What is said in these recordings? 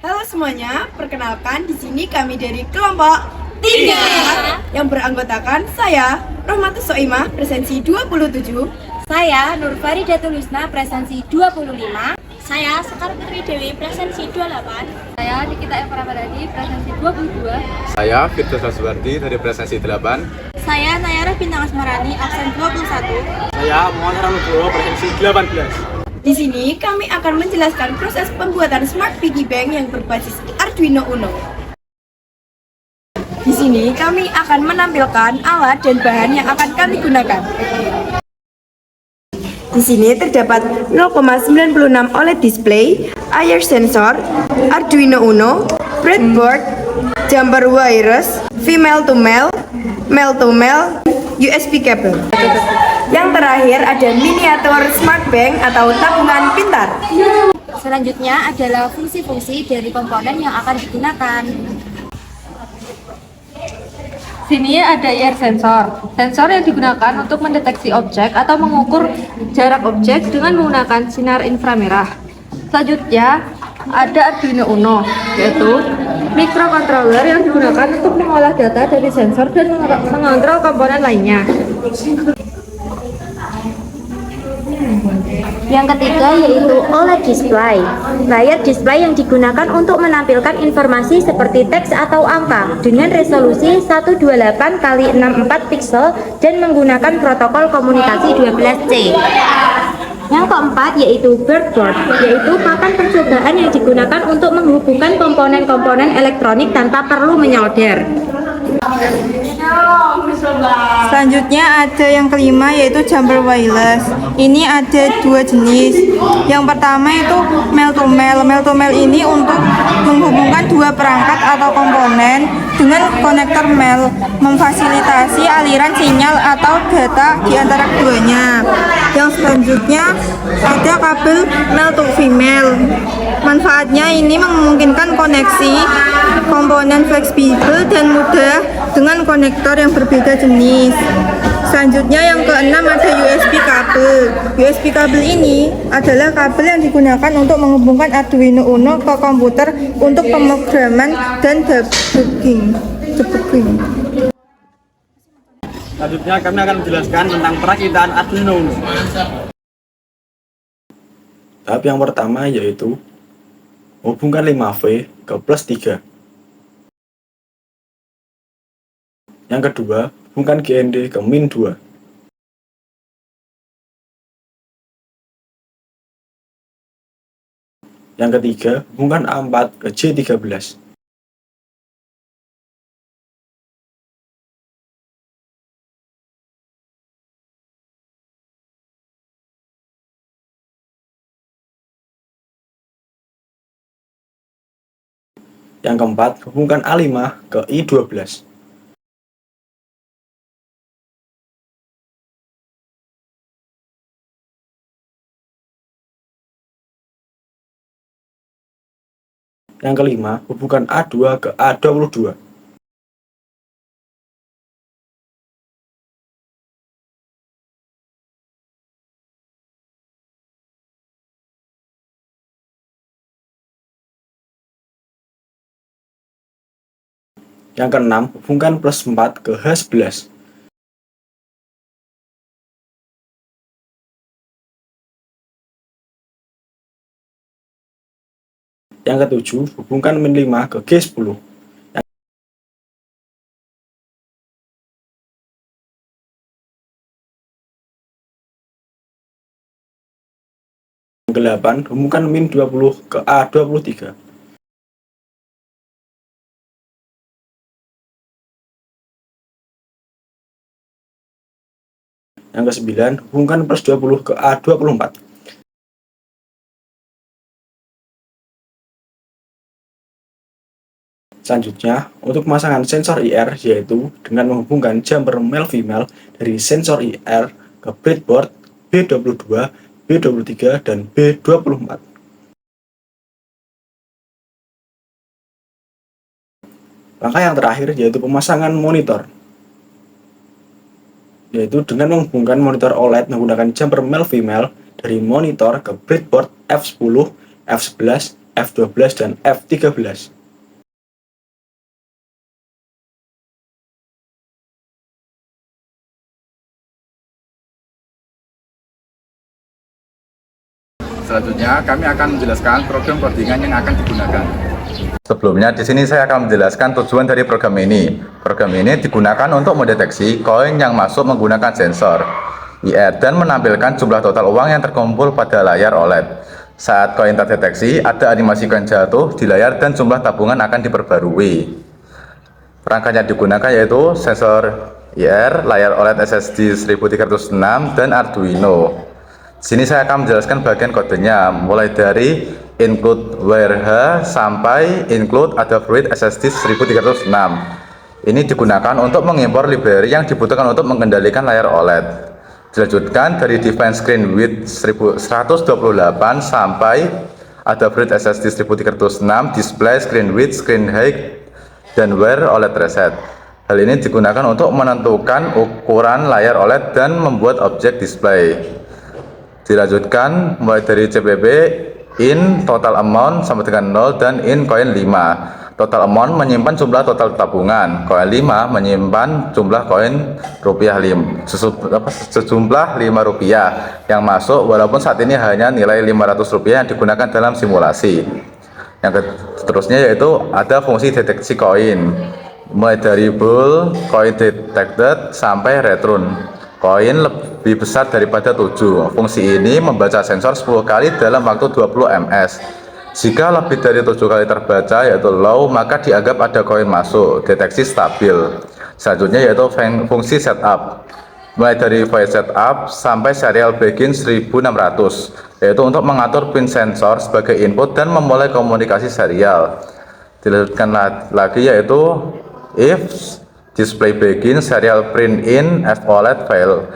Halo semuanya, perkenalkan di sini kami dari kelompok 3 yang beranggotakan saya, Rohmatus Soimah, presensi 27, Saya Nur Faridatul Husna, presensi 25. Saya Sekar Putri Dewi, presensi 28. Saya Nikita Evra Badadi, presensi 22. Saya Firdaus Haswardi dari presensi 8. Saya Nayara Bintang Asmarani, absen 21. Saya Muhammad Ranugroho, presensi 18. Di sini kami akan menjelaskan proses pembuatan Smart Piggy Bank yang berbasis Arduino Uno. Di sini kami akan menampilkan alat dan bahan yang akan kami gunakan. Di sini terdapat 0,96 OLED display, air sensor, Arduino Uno, breadboard, jumper wires, female to male, male to male, USB cable. Yang terakhir ada miniatur smart bank atau tabungan pintar. Selanjutnya adalah fungsi-fungsi dari komponen yang akan digunakan. Sini ada air sensor. Sensor yang digunakan untuk mendeteksi objek atau mengukur jarak objek dengan menggunakan sinar inframerah. Selanjutnya ada Arduino Uno, yaitu microcontroller yang digunakan untuk mengolah data dari sensor dan mengontrol komponen lainnya. Yang ketiga yaitu OLED display. Layar display yang digunakan untuk menampilkan informasi seperti teks atau angka dengan resolusi 128 x 64 pixel dan menggunakan protokol komunikasi 12C. Yang keempat yaitu breadboard, yaitu papan percobaan yang digunakan untuk menghubungkan komponen-komponen elektronik tanpa perlu menyolder. Selanjutnya ada yang kelima yaitu jumper wireless. Ini ada dua jenis. Yang pertama itu male to male. Male to male ini untuk menghubungkan dua perangkat atau komponen dengan konektor male, memfasilitasi aliran sinyal atau data di antara keduanya. Yang selanjutnya ada kabel male to female. Manfaatnya ini memungkinkan koneksi komponen fleksibel dan mudah dengan konektor yang berbeda jenis. Selanjutnya yang keenam ada USB kabel. USB kabel ini adalah kabel yang digunakan untuk menghubungkan Arduino Uno ke komputer untuk pemrograman dan debugging. Selanjutnya kami akan menjelaskan tentang perakitan Arduino Uno. Tahap yang pertama yaitu hubungkan 5V ke plus 3. Yang kedua, hubungkan GND ke min 2. Yang ketiga, hubungkan A4 ke J13. Yang keempat, hubungkan A5 ke I12. Yang kelima, hubungkan A2 ke A22. Yang keenam, hubungkan plus 4 ke H11. Yang ketujuh, hubungkan min 5 ke G10. Yang ke-8, hubungkan min 20 ke A23. Yang ke-9, hubungkan plus 20 ke A24. Selanjutnya, untuk pemasangan sensor IR yaitu dengan menghubungkan jumper male female dari sensor IR ke breadboard B22, B23, dan B24. Langkah yang terakhir yaitu pemasangan monitor, yaitu dengan menghubungkan monitor OLED menggunakan jumper male female dari monitor ke breadboard F10, F11, F12 dan F13. Selanjutnya, kami akan menjelaskan program codingan yang akan digunakan. Sebelumnya, di sini saya akan menjelaskan tujuan dari program ini. Program ini digunakan untuk mendeteksi koin yang masuk menggunakan sensor IR dan menampilkan jumlah total uang yang terkumpul pada layar OLED. Saat koin terdeteksi, ada animasi koin jatuh di layar dan jumlah tabungan akan diperbarui. Perangkat yang digunakan yaitu sensor IR, layar OLED SSD 1306, dan Arduino. Di sini saya akan menjelaskan bagian kodenya, mulai dari include WRH sampai include ada fluid SSD 1306. Ini digunakan untuk mengimpor library yang dibutuhkan untuk mengendalikan layar OLED. Dilanjutkan dari define screen width 128 sampai ada fluid SSD 1306, display screen width, screen height, dan wear OLED reset. Hal ini digunakan untuk menentukan ukuran layar OLED dan membuat objek display. Dilanjutkan mulai dari CPB in total amount sama dengan 0 dan in koin 5. Total amount menyimpan jumlah total tabungan, koin 5 menyimpan jumlah koin rupiah sejumlah 5 rupiah yang masuk, walaupun saat ini hanya nilai 500 rupiah yang digunakan dalam simulasi. Yang seterusnya yaitu ada fungsi deteksi koin, mulai dari bull, coin detected, sampai return. Koin lebih besar daripada 7. Fungsi ini membaca sensor 10 kali dalam waktu 20 ms. Jika lebih dari 7 kali terbaca yaitu low, maka dianggap ada koin masuk, deteksi stabil. Selanjutnya yaitu fungsi setup, mulai dari void setup sampai serial begin 1600, yaitu untuk mengatur pin sensor sebagai input dan memulai komunikasi serial. Dilanjutkan lagi yaitu if display begin serial print in FOLED file,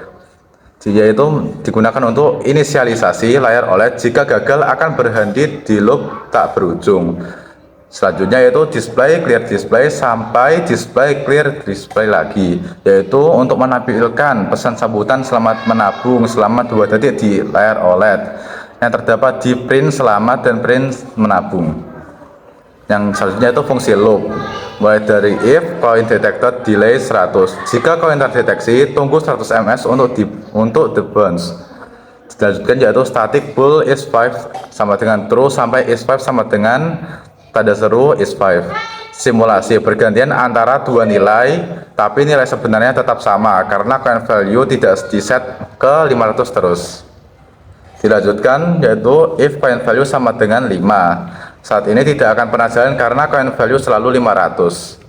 yaitu digunakan untuk inisialisasi layar OLED jika gagal akan berhenti di loop tak berujung. Selanjutnya yaitu display clear display sampai display clear display lagi, yaitu untuk menampilkan pesan sambutan selamat menabung selama 2 detik di layar OLED yang terdapat di print selamat dan print menabung. Yang selanjutnya itu fungsi loop, mulai dari if coin detected delay 100. Jika koin terdeteksi, tunggu 100 ms untuk the bounce. Selanjutnya yaitu static bull is 5 sama dengan true sampai is 5 sama dengan tanda seru is 5. Simulasi bergantian antara dua nilai, tapi nilai sebenarnya tetap sama karena coin value tidak diset ke 500 terus. Dilanjutkan yaitu if coin value sama dengan 5. Saat ini tidak akan pernah jalan karena coin value selalu 500.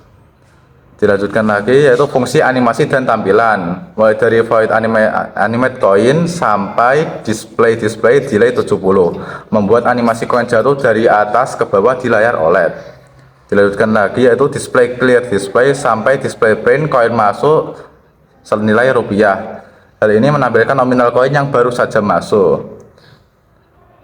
Dilanjutkan lagi yaitu fungsi animasi dan tampilan, mulai dari void animate coin sampai display delay 70, membuat animasi koin jatuh dari atas ke bawah di layar OLED. Dilanjutkan lagi yaitu display clear display sampai display print koin masuk senilai rupiah. Hal ini menampilkan nominal koin yang baru saja masuk.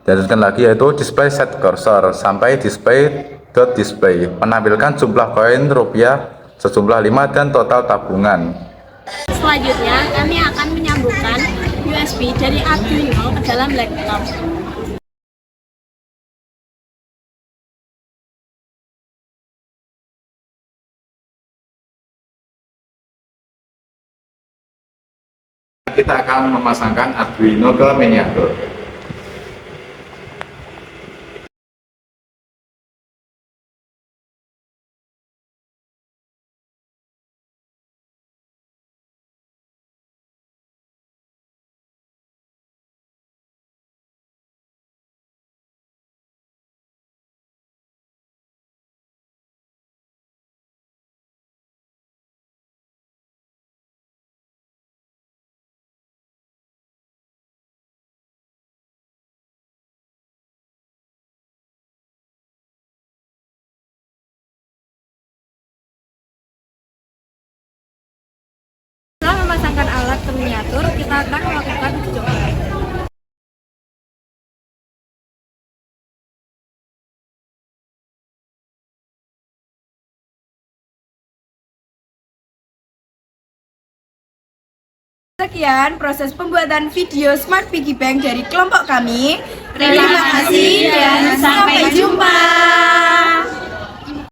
Dilanjutkan lagi yaitu display set cursor sampai display dot display, menampilkan jumlah koin rupiah sejumlah 5 dan total tabungan. Selanjutnya kami akan menyambungkan USB dari Arduino ke dalam laptop. Kita akan memasangkan Arduino ke miniatur. Setelah memasangkan alat ke miniatur, kita akan melakukan uji coba. Sekian proses pembuatan video Smart Piggy Bank dari kelompok kami. Terima kasih dan sampai